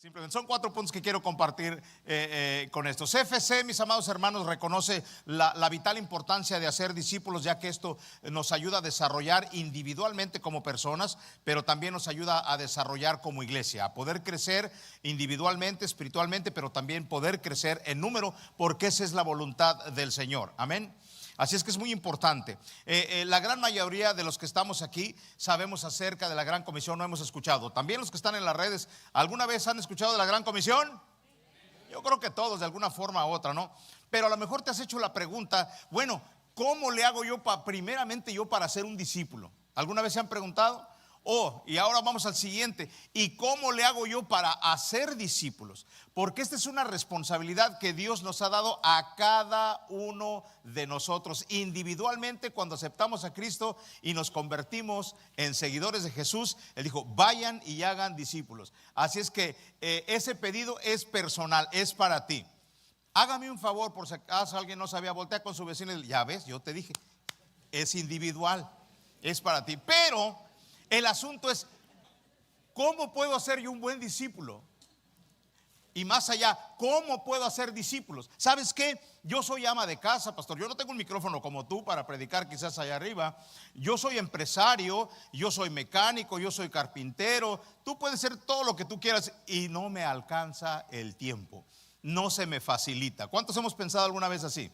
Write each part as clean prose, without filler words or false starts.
Simplemente son 4 puntos que quiero compartir con esto. CFC, mis amados hermanos, reconoce la vital importancia de hacer discípulos, ya que esto nos ayuda a desarrollar individualmente como personas, pero también nos ayuda a desarrollar como iglesia, a poder crecer individualmente, espiritualmente, pero también poder crecer en número, porque esa es la voluntad del Señor. Amén. Así es que es muy importante. La gran mayoría de los que estamos aquí sabemos acerca de la Gran Comisión, no hemos escuchado. También los que están en las redes, ¿alguna vez han escuchado de la Gran Comisión? Yo creo que todos, de alguna forma u otra, ¿no? Pero a lo mejor te has hecho la pregunta, bueno, ¿cómo le hago yo primeramente yo para ser un discípulo? ¿Alguna vez se han preguntado? Y ahora vamos al siguiente. ¿Y cómo le hago yo para hacer discípulos? Porque esta es una responsabilidad que Dios nos ha dado a cada uno de nosotros individualmente. Cuando aceptamos a Cristo y nos convertimos en seguidores de Jesús, Él dijo, vayan y hagan discípulos. Así es que ese pedido es personal, es para ti. Hágame un favor, por si acaso alguien no sabía, voltea con su vecino y ya ves, yo te dije, es individual, es para ti. Pero el asunto es, ¿cómo puedo ser yo un buen discípulo? Y más allá, ¿cómo puedo hacer discípulos? ¿Sabes qué? Yo soy ama de casa, pastor. Yo no tengo un micrófono como tú para predicar quizás allá arriba. Yo soy empresario, yo soy mecánico, yo soy carpintero. Tú puedes ser todo lo que tú quieras y no me alcanza el tiempo. No se me facilita. ¿Cuántos hemos pensado alguna vez así?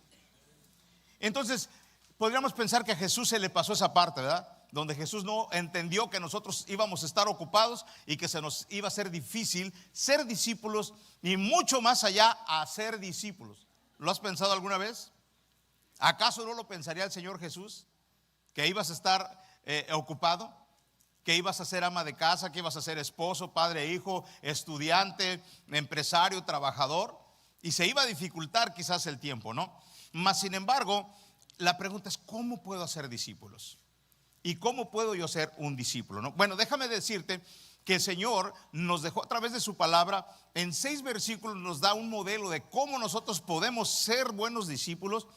Entonces, podríamos pensar que a Jesús se le pasó esa parte, ¿verdad? Donde Jesús no entendió que nosotros íbamos a estar ocupados y que se nos iba a ser difícil ser discípulos y mucho más allá a ser discípulos. ¿Lo has pensado alguna vez? ¿Acaso no lo pensaría el Señor Jesús? Que ibas a estar ocupado, que ibas a ser ama de casa, que ibas a ser esposo, padre, hijo, estudiante, empresario, trabajador, y se iba a dificultar quizás el tiempo, ¿no? Mas sin embargo, la pregunta es, ¿cómo puedo hacer discípulos? ¿Y cómo puedo yo ser un discípulo? ¿No? Bueno, déjame decirte que el Señor nos dejó a través de su palabra, en 6 versículos nos da un modelo de cómo nosotros podemos ser buenos discípulos,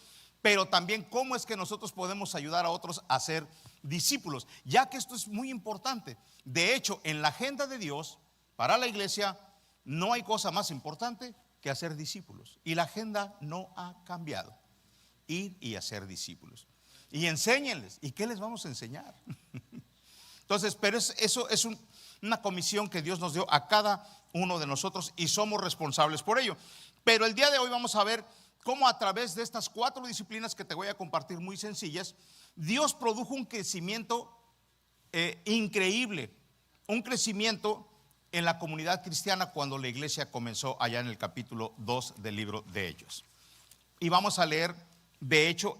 pero también cómo es que nosotros podemos ayudar a otros a ser discípulos, ya que esto es muy importante. De hecho, en la agenda de Dios para la iglesia no hay cosa más importante que hacer discípulos, y la agenda no ha cambiado. Ir y hacer discípulos. Y enséñenles. ¿Y qué les vamos a enseñar? Entonces, pero eso es una comisión que Dios nos dio a cada uno de nosotros y somos responsables por ello. Pero el día de hoy vamos a ver cómo a través de estas 4 disciplinas que te voy a compartir muy sencillas, Dios produjo un crecimiento increíble, un crecimiento en la comunidad cristiana cuando la iglesia comenzó allá en el capítulo 2 del libro de Hechos. Y vamos a leer. De hecho,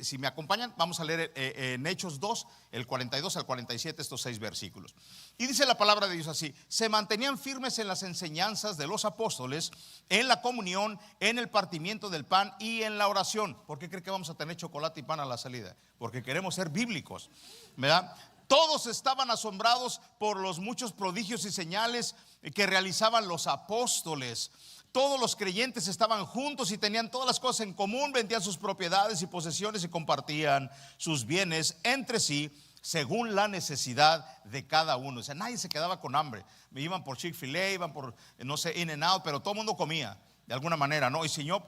si me acompañan, vamos a leer en Hechos 2, el 42 al 47, estos 6 versículos. Y dice la palabra de Dios así: se mantenían firmes en las enseñanzas de los apóstoles, en la comunión, en el partimiento del pan y en la oración. ¿Por qué cree que vamos a tener chocolate y pan a la salida? Porque queremos ser bíblicos, ¿verdad? Todos estaban asombrados por los muchos prodigios y señales que realizaban los apóstoles. Todos los creyentes estaban juntos y tenían todas las cosas en común, vendían sus propiedades y posesiones y compartían sus bienes entre sí según la necesidad de cada uno. O sea, nadie se quedaba con hambre. Iban por Chick-fil-A, iban por, no sé, In-N-Out, pero todo el mundo comía de alguna manera, ¿no? Y Señor,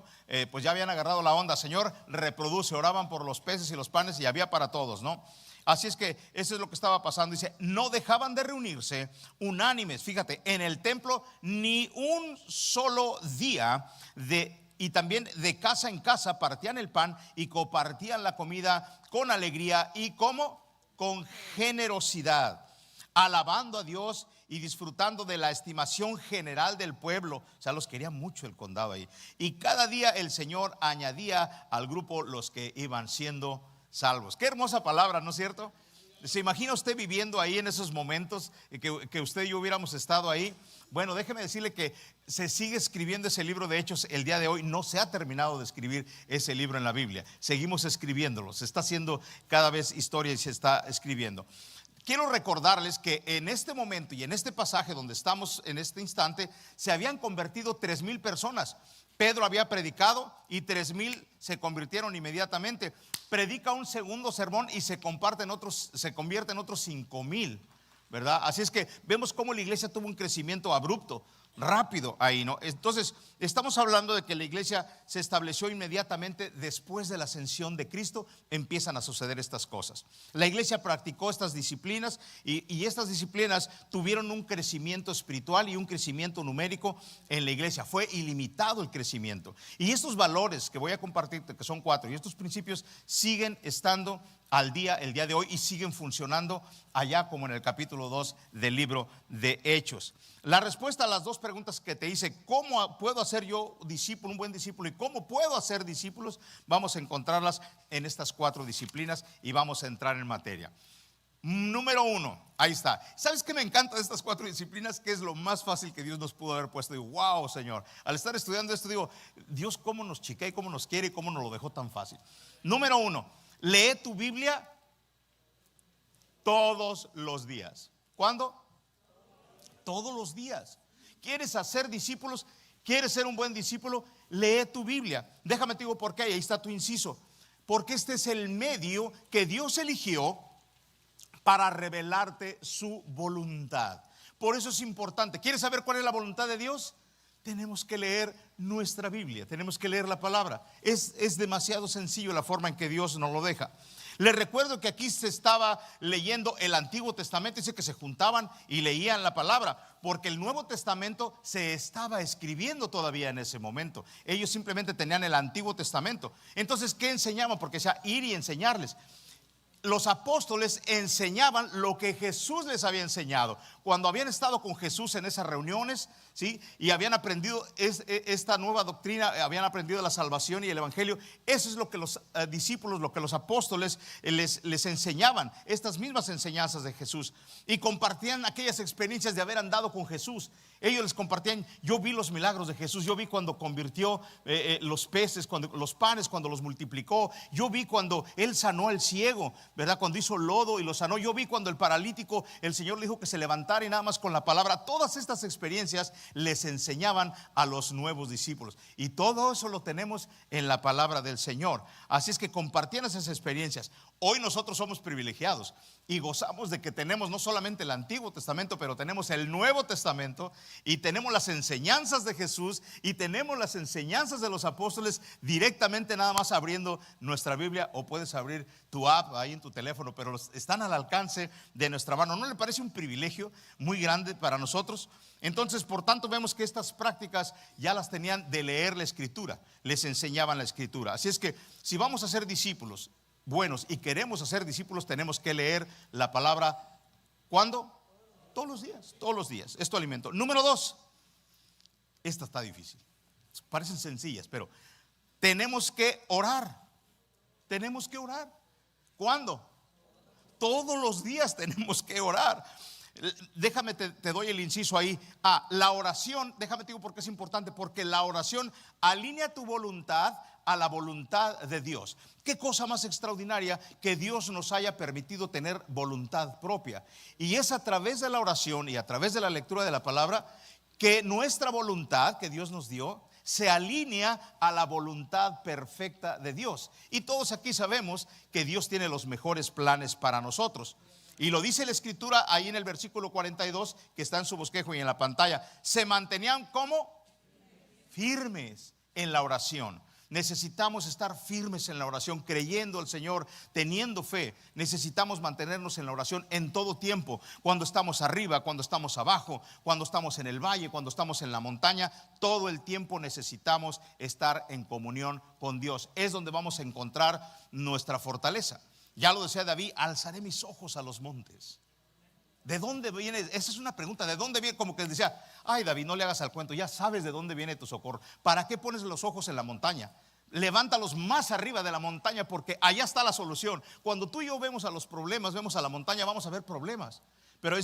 pues ya habían agarrado la onda. Señor, reproduce. Oraban por los peces y los panes y había para todos, ¿no? Así es que eso es lo que estaba pasando. Dice, no dejaban de reunirse unánimes, fíjate, en el templo ni un solo día, y también de casa en casa partían el pan y compartían la comida con alegría y como con generosidad, alabando a Dios y disfrutando de la estimación general del pueblo. O sea, los quería mucho el condado ahí. Y cada día el Señor añadía al grupo los que iban siendo salvos. Qué hermosa palabra, ¿no es cierto? ¿Se imagina usted viviendo ahí en esos momentos que usted y yo hubiéramos estado ahí? Bueno, déjeme decirle que se sigue escribiendo ese libro de Hechos el día de hoy. No se ha terminado de escribir ese libro en la Biblia. Seguimos escribiéndolo. Se está haciendo cada vez historia y se está escribiendo. Quiero recordarles que en este momento y en este pasaje donde estamos en este instante, se habían convertido 3,000 personas. Pedro había predicado y 3,000 se convirtieron inmediatamente. Predica un segundo sermón y se convierte en otros 5,000, ¿verdad? Así es que vemos cómo la iglesia tuvo un crecimiento abrupto. rápido ahí, ¿no? Entonces, estamos hablando de que la iglesia se estableció inmediatamente después de la ascensión de Cristo. Empiezan a suceder estas cosas. La iglesia practicó estas disciplinas y estas disciplinas tuvieron un crecimiento espiritual y un crecimiento numérico en la iglesia. Fue ilimitado el crecimiento. Y estos valores que voy a compartirte, que son 4, y estos principios siguen estando al día, el día de hoy, y siguen funcionando allá como en el capítulo 2 del libro de Hechos. La respuesta a las 2 preguntas que te hice: ¿cómo puedo hacer yo discípulo, un buen discípulo? ¿Y cómo puedo hacer discípulos? Vamos a encontrarlas en estas 4 disciplinas y vamos a entrar en materia. Número 1, ahí está. ¿Sabes qué me encanta de estas 4 disciplinas? Que es lo más fácil que Dios nos pudo haber puesto. Digo, wow, Señor. Al estar estudiando esto digo, Dios cómo nos chica y cómo nos quiere y cómo nos lo dejó tan fácil. Número 1, lee tu Biblia todos los días. ¿Cuándo? Todos los días. ¿Quieres hacer discípulos? ¿Quieres ser un buen discípulo? Lee tu Biblia. Déjame te digo por qué, ahí está tu inciso. Porque este es el medio que Dios eligió para revelarte su voluntad. Por eso es importante. ¿Quieres saber cuál es la voluntad de Dios? Tenemos que leer nuestra Biblia, tenemos que leer la palabra. Es demasiado sencillo la forma en que Dios nos lo deja. Les recuerdo que aquí se estaba leyendo el Antiguo Testamento. Dice que se juntaban y leían la palabra, porque el Nuevo Testamento se estaba escribiendo todavía en ese momento. Ellos simplemente tenían el Antiguo Testamento. Entonces, ¿qué enseñaban? Porque sea ir y enseñarles. Los apóstoles enseñaban lo que Jesús les había enseñado. Cuando habían estado con Jesús en esas reuniones, ¿sí? Y habían aprendido esta nueva doctrina, habían aprendido la salvación y el evangelio. Eso es lo que los discípulos, lo que los apóstoles les enseñaban, estas mismas enseñanzas de Jesús. Y compartían aquellas experiencias de haber andado con Jesús. Ellos les compartían: yo vi los milagros de Jesús, yo vi cuando convirtió los peces, los panes, cuando los multiplicó. Yo vi cuando Él sanó al ciego, ¿verdad? Cuando hizo lodo y lo sanó. Yo vi cuando el paralítico, el Señor le dijo que se levantara, y nada más con la palabra. Todas estas experiencias les enseñaban a los nuevos discípulos. Y todo eso lo tenemos en la palabra del Señor. Así es que compartían esas experiencias. Hoy nosotros somos privilegiados y gozamos de que tenemos no solamente el Antiguo Testamento, pero tenemos el Nuevo Testamento, y tenemos las enseñanzas de Jesús, y tenemos las enseñanzas de los apóstoles directamente, nada más abriendo nuestra Biblia. O puedes abrir tu app ahí en tu teléfono, pero están al alcance de nuestra mano. ¿No le parece un privilegio muy grande para nosotros? Entonces, por tanto, vemos que estas prácticas ya las tenían de leer la Escritura, les enseñaban la Escritura. Así es que si vamos a ser discípulos buenos y queremos hacer discípulos, tenemos que leer la palabra. ¿Cuándo? Todos los días, todos los días. Es tu alimento. Número 2, esta está difícil. Parecen sencillas, pero tenemos que orar. Tenemos que orar. ¿Cuándo? Todos los días tenemos que orar. Déjame, te doy el inciso ahí. La oración, déjame te digo por qué es importante. Porque la oración alinea tu voluntad a la voluntad de Dios. Qué cosa más extraordinaria que Dios nos haya permitido tener voluntad propia. Y es a través de la oración y a través de la lectura de la palabra que nuestra voluntad que Dios nos dio se alinea a la voluntad perfecta de Dios. Y todos aquí sabemos que Dios tiene los mejores planes para nosotros. Y lo dice la Escritura ahí en el versículo 42, que está en su bosquejo y en la pantalla. Se mantenían como firmes en la oración. Necesitamos estar firmes en la oración, creyendo al Señor, teniendo fe. Necesitamos mantenernos en la oración en todo tiempo. Cuando estamos arriba, cuando estamos abajo, cuando estamos en el valle, cuando estamos en la montaña, todo el tiempo necesitamos estar en comunión con Dios. Es donde vamos a encontrar nuestra fortaleza. Ya lo decía David: alzaré mis ojos a los montes. ¿De dónde viene? Esa es una pregunta. ¿De dónde viene? Como que decía: ay, David, no le hagas al cuento, ya sabes de dónde viene tu socorro. ¿Para qué pones los ojos en la montaña? Levántalos más arriba de la montaña, porque allá está la solución. Cuando tú y yo vemos a los problemas, vemos a la montaña, vamos a ver problemas. Pero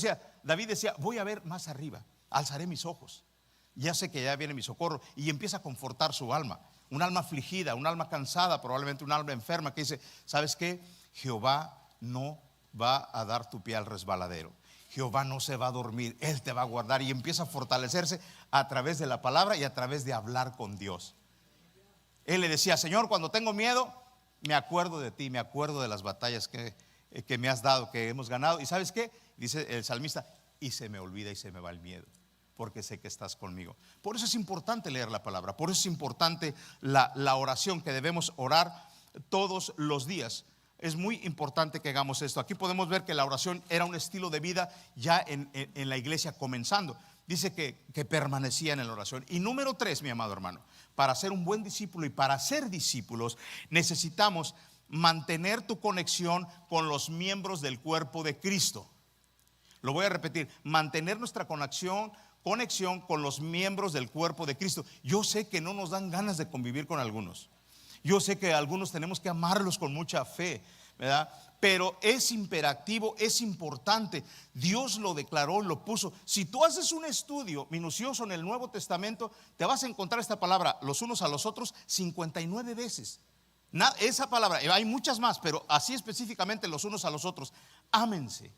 David decía: voy a ver más arriba, alzaré mis ojos. Ya sé que ya viene mi socorro. Y empieza a confortar su alma. Un alma afligida, un alma cansada, probablemente un alma enferma, que dice: ¿sabes qué? Jehová no va a dar tu pie al resbaladero. Jehová no se va a dormir, Él te va a guardar. Y empieza a fortalecerse a través de la palabra y a través de hablar con Dios. Él le decía: Señor, cuando tengo miedo, me acuerdo de ti, me acuerdo de las batallas que me has dado, que hemos ganado. ¿Y sabes qué? Dice el salmista: y se me olvida y se me va el miedo. porque sé que estás conmigo. Por eso es importante leer la palabra, por eso es importante la oración, que debemos orar todos los días. Es muy importante que hagamos esto. Aquí podemos ver que la oración era un estilo de vida ya en la iglesia comenzando. Dice que permanecía en la oración. Y número 3, mi amado hermano, para ser un buen discípulo y para ser discípulos necesitamos mantener tu conexión con los miembros del cuerpo de Cristo. Lo voy a repetir: mantener nuestra conexión con los miembros del cuerpo de Cristo. Yo sé que no nos dan ganas de convivir con algunos. Yo sé que algunos tenemos que amarlos con mucha fe, ¿verdad? Pero es imperativo, es importante. Dios lo declaró, lo puso. Si tú haces un estudio minucioso en el Nuevo Testamento, te vas a encontrar esta palabra, los unos a los otros, 59 veces. Esa palabra, hay muchas más, pero así específicamente, los unos a los otros. Ámense,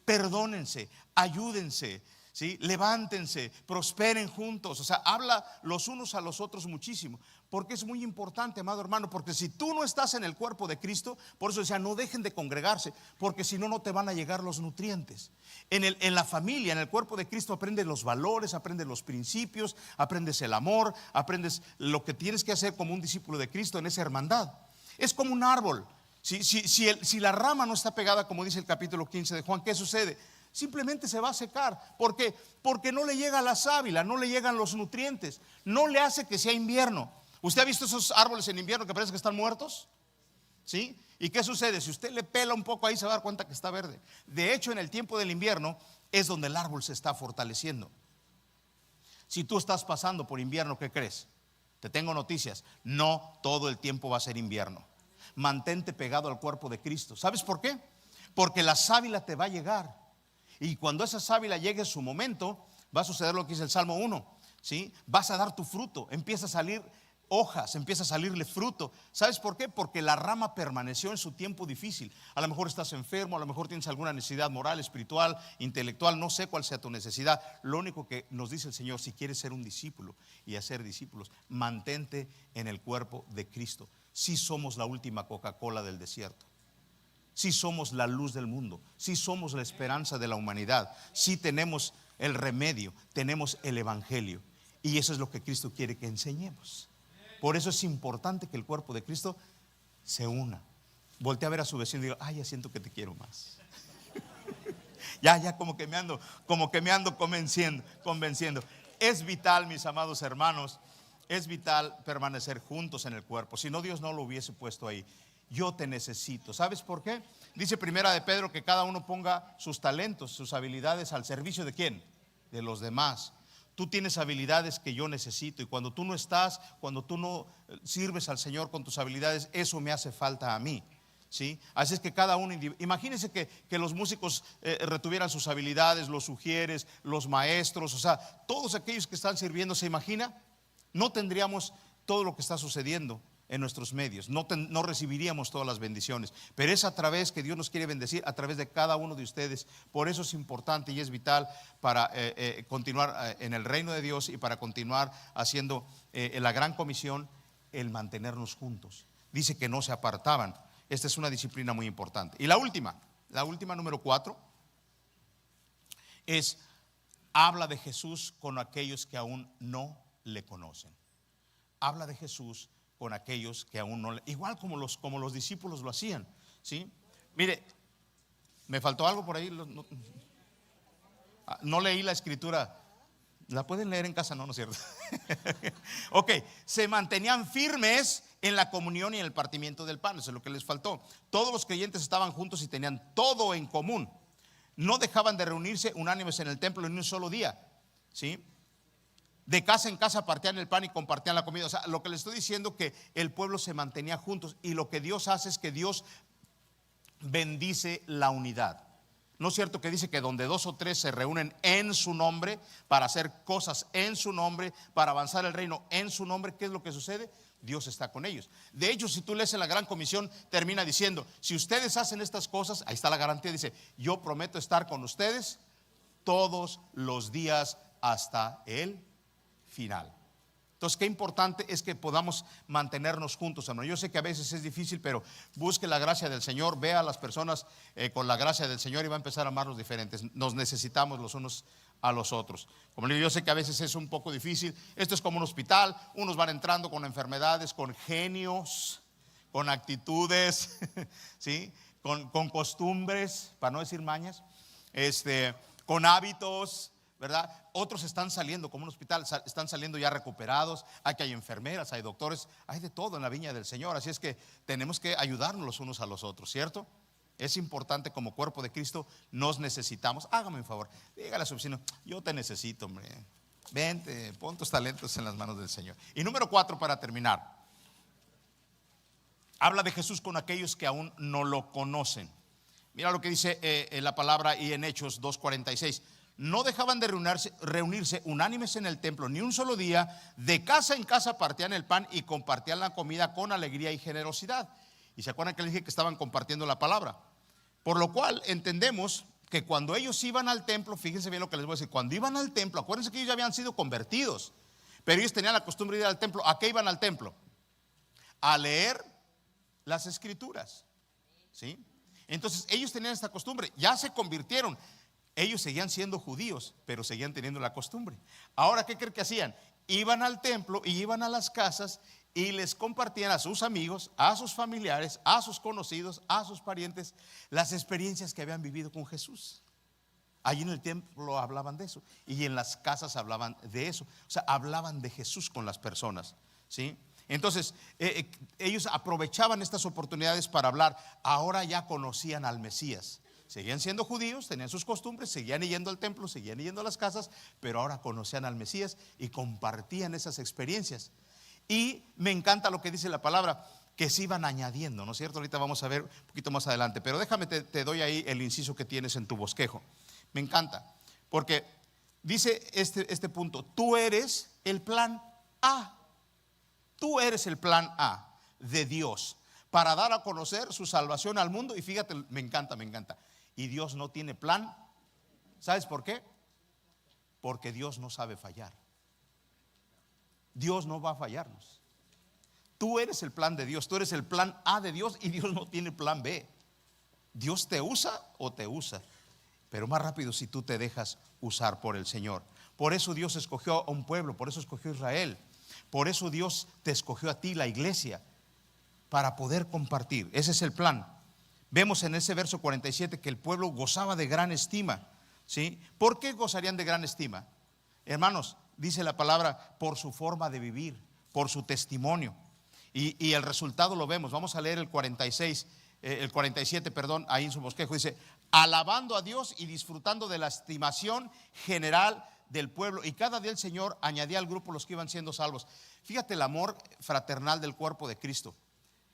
perdónense, ayúdense, ¿sí? Levántense, prosperen juntos. O sea, habla los unos a los otros muchísimo. Porque es muy importante, amado hermano, porque si tú no estás en el cuerpo de Cristo, por eso decía, no dejen de congregarse, porque si no, no te van a llegar los nutrientes. En la familia, en el cuerpo de Cristo, aprendes los valores, aprendes los principios, aprendes el amor, aprendes lo que tienes que hacer como un discípulo de Cristo en esa hermandad. Es como un árbol. Si la rama no está pegada, como dice el capítulo 15 de Juan, ¿qué sucede? Simplemente se va a secar. ¿Por qué? Porque no le llega la sábila, no le llegan los nutrientes, no le hace que sea invierno. ¿Usted ha visto esos árboles en invierno que parece que están muertos? ¿Sí? ¿Y qué sucede? Si usted le pela un poco ahí, se va a dar cuenta que está verde. De hecho, en el tiempo del invierno es donde el árbol se está fortaleciendo. Si tú estás pasando por invierno, ¿qué crees? Te tengo noticias: no todo el tiempo va a ser invierno. Mantente pegado al cuerpo de Cristo. ¿Sabes por qué? Porque la sábila te va a llegar. Y cuando esa sábila llegue su momento, va a suceder lo que dice el Salmo 1, ¿sí? Vas a dar tu fruto, empieza a salir hojas, empieza a salirle fruto. ¿Sabes por qué? Porque la rama permaneció en su tiempo difícil. A lo mejor estás enfermo, a lo mejor tienes alguna necesidad moral, espiritual, intelectual, no sé cuál sea tu necesidad. Lo único que nos dice el Señor: si quieres ser un discípulo y hacer discípulos, mantente en el cuerpo de Cristo. Si somos la última Coca-Cola del desierto, si somos la luz del mundo, si somos la esperanza de la humanidad, si tenemos el remedio, tenemos el evangelio, y eso es lo que Cristo quiere que enseñemos. Por eso es importante que el cuerpo de Cristo se una. Voltea a ver a su vecino y diga: ay, ya siento que te quiero más. Ya como que me ando convenciendo. Es vital, mis amados hermanos, es vital permanecer juntos en el cuerpo. Si no, Dios no lo hubiese puesto ahí. Yo te necesito. ¿Sabes por qué? Dice Primera de Pedro que cada uno ponga sus talentos, sus habilidades al servicio ¿de quién? De los demás. Tú tienes habilidades que yo necesito, y cuando tú no estás, cuando tú no sirves al Señor con tus habilidades, eso me hace falta a mí, ¿sí? Así es que cada uno, imagínense que los músicos retuvieran sus habilidades, los sugieres, los maestros, o sea, todos aquellos que están sirviendo. ¿Se imagina? No tendríamos todo lo que está sucediendo en nuestros medios, no recibiríamos todas las bendiciones. Pero es a través que Dios nos quiere bendecir, a través de cada uno de ustedes. Por eso es importante y es vital para continuar en el reino de Dios y para continuar haciendo la gran comisión, el mantenernos juntos. Dice que no se apartaban. Esta es una disciplina muy importante. Y la última número 4 es: habla de Jesús con aquellos que aún no le conocen. Habla de Jesús con aquellos que aún no, igual como los discípulos lo hacían, ¿sí? Mire, me faltó algo por ahí. No leí la escritura. ¿La pueden leer en casa? No, no es cierto. Ok, se mantenían firmes en la comunión y en el partimiento del pan. Eso es lo que les faltó. Todos los creyentes estaban juntos y tenían todo en común. No dejaban de reunirse unánimes en el templo en un solo día, ¿sí? De casa en casa partían el pan y compartían la comida. O sea, lo que les estoy diciendo, que el pueblo se mantenía juntos. Y lo que Dios hace es que Dios bendice la unidad. ¿No es cierto que dice que donde 2 o 3 se reúnen en su nombre, para hacer cosas en su nombre, para avanzar el reino en su nombre? ¿Qué es lo que sucede? Dios está con ellos. De hecho, si tú lees en la Gran Comisión, termina diciendo: si ustedes hacen estas cosas, ahí está la garantía, dice: yo prometo estar con ustedes todos los días hasta el final. Entonces, qué importante es que podamos mantenernos juntos, hermano. Yo sé que a veces es difícil, pero busque la gracia del Señor, vea a las personas con la gracia del Señor y va a empezar a amarnos diferentes. Nos necesitamos los unos a los otros. Como le digo, yo sé que a veces es un poco difícil. Esto es como un hospital. Unos van entrando con enfermedades, con genios, con actitudes, ¿sí? Con costumbres, para no decir mañas, con hábitos, ¿verdad? Otros están saliendo, como un hospital, están saliendo ya recuperados. Aquí hay enfermeras, hay doctores, hay de todo en la viña del Señor. Así es que tenemos que ayudarnos los unos a los otros, ¿cierto? Es importante, como cuerpo de Cristo nos necesitamos. Hágame un favor, dígale a su vecino: yo te necesito, hombre. Vente, pon tus talentos en las manos del Señor. Y número 4, para terminar, habla de Jesús con aquellos que aún no lo conocen. Mira lo que dice en la palabra y en Hechos 2:46. No dejaban de reunirse unánimes en el templo ni un solo día. De casa en casa partían el pan y compartían la comida con alegría y generosidad. Y se acuerdan que les dije que estaban compartiendo la palabra. Por lo cual entendemos que cuando ellos iban al templo, fíjense bien lo que les voy a decir, cuando iban al templo, acuérdense que ellos ya habían sido convertidos, pero ellos tenían la costumbre de ir al templo. ¿A qué iban al templo? A leer las escrituras, ¿sí? Entonces ellos tenían esta costumbre, ya se convirtieron. Ellos seguían siendo judíos, pero seguían teniendo la costumbre. Ahora, ¿qué creen que hacían? Iban al templo y iban a las casas y les compartían a sus amigos, a sus familiares, a sus conocidos, a sus parientes, las experiencias que habían vivido con Jesús. Allí en el templo hablaban de eso y en las casas hablaban de eso. O sea, hablaban de Jesús con las personas, ¿sí? Entonces, ellos aprovechaban estas oportunidades para hablar. Ahora ya conocían al Mesías. Seguían siendo judíos, tenían sus costumbres, seguían yendo al templo, seguían yendo a las casas, pero ahora conocían al Mesías y compartían esas experiencias. Y me encanta lo que dice la palabra, que se iban añadiendo, ¿no es cierto? Ahorita vamos a ver un poquito más adelante, pero déjame, te doy ahí el inciso que tienes en tu bosquejo. Me encanta, porque dice este punto: tú eres el plan A. Tú eres el plan A de Dios para dar a conocer su salvación al mundo. Y fíjate, me encanta. Y Dios no tiene plan. ¿Sabes por qué? Porque Dios no sabe fallar. Dios no va a fallarnos. Tú eres el plan de Dios, tú eres el plan A de Dios, y Dios no tiene plan B. Dios te usa o te usa, pero más rápido si tú te dejas usar por el Señor. Por eso Dios escogió a un pueblo, por eso escogió a Israel. Por eso Dios te escogió a ti, la iglesia, para poder compartir. Ese es el plan. Vemos en ese verso 47 que el pueblo gozaba de gran estima, ¿sí? ¿Por qué gozarían de gran estima? Hermanos, dice la palabra, por su forma de vivir, por su testimonio. Y el resultado lo vemos. Vamos a leer el 47, ahí en su bosquejo. Dice: alabando a Dios y disfrutando de la estimación general del pueblo. Y cada día el Señor añadía al grupo los que iban siendo salvos. Fíjate el amor fraternal del cuerpo de Cristo.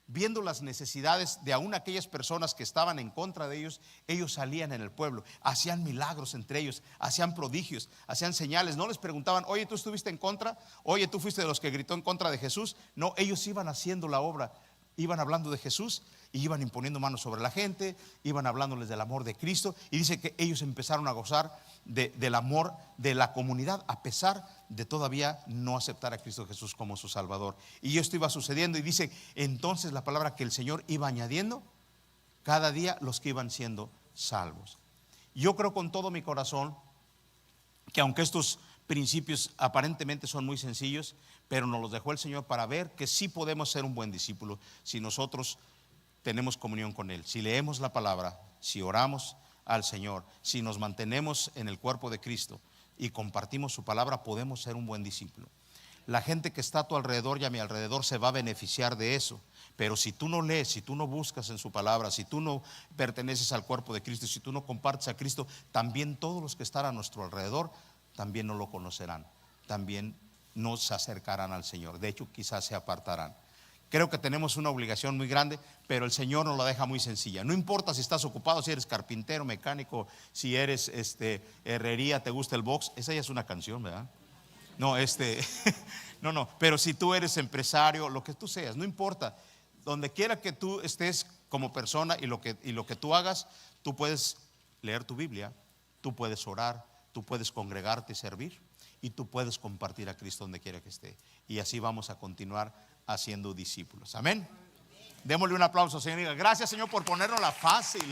Viendo las necesidades de aún aquellas personas que estaban en contra de ellos, ellos salían en el pueblo, hacían milagros entre ellos, hacían prodigios, hacían señales. No les preguntaban: oye, ¿tú estuviste en contra? Oye, ¿tú fuiste de los que gritó en contra de Jesús? No, ellos iban haciendo la obra, iban hablando de Jesús y iban imponiendo manos sobre la gente, iban hablándoles del amor de Cristo. Y dice que ellos empezaron a gozar del amor de la comunidad, a pesar de todavía no aceptar a Cristo Jesús como su Salvador. Y esto iba sucediendo, y dice entonces la palabra que el Señor iba añadiendo cada día los que iban siendo salvos. Yo creo con todo mi corazón que aunque estos principios aparentemente son muy sencillos, pero nos los dejó el Señor para ver que sí podemos ser un buen discípulo si nosotros tenemos comunión con Él, si leemos la palabra, si oramos al Señor, si nos mantenemos en el cuerpo de Cristo y compartimos su palabra, podemos ser un buen discípulo. La gente que está a tu alrededor y a mi alrededor se va a beneficiar de eso. Pero si tú no lees, si tú no buscas en su palabra, si tú no perteneces al cuerpo de Cristo, si tú no compartes a Cristo, también todos los que están a nuestro alrededor también no lo conocerán, también no se acercarán al Señor. De hecho, quizás se apartarán. Creo que tenemos una obligación muy grande, pero el Señor nos la deja muy sencilla. No importa si estás ocupado, si eres carpintero, mecánico, si eres herrería, te gusta el box. Esa ya es una canción, ¿verdad? No, no, pero si tú eres empresario, lo que tú seas, no importa. Donde quiera que tú estés como persona y lo que tú hagas, tú puedes leer tu Biblia, tú puedes orar, tú puedes congregarte y servir, y tú puedes compartir a Cristo donde quiera que esté. Y así vamos a continuar haciendo discípulos. Amén. Démosle un aplauso, Señor. Gracias, Señor, por ponernos la fácil.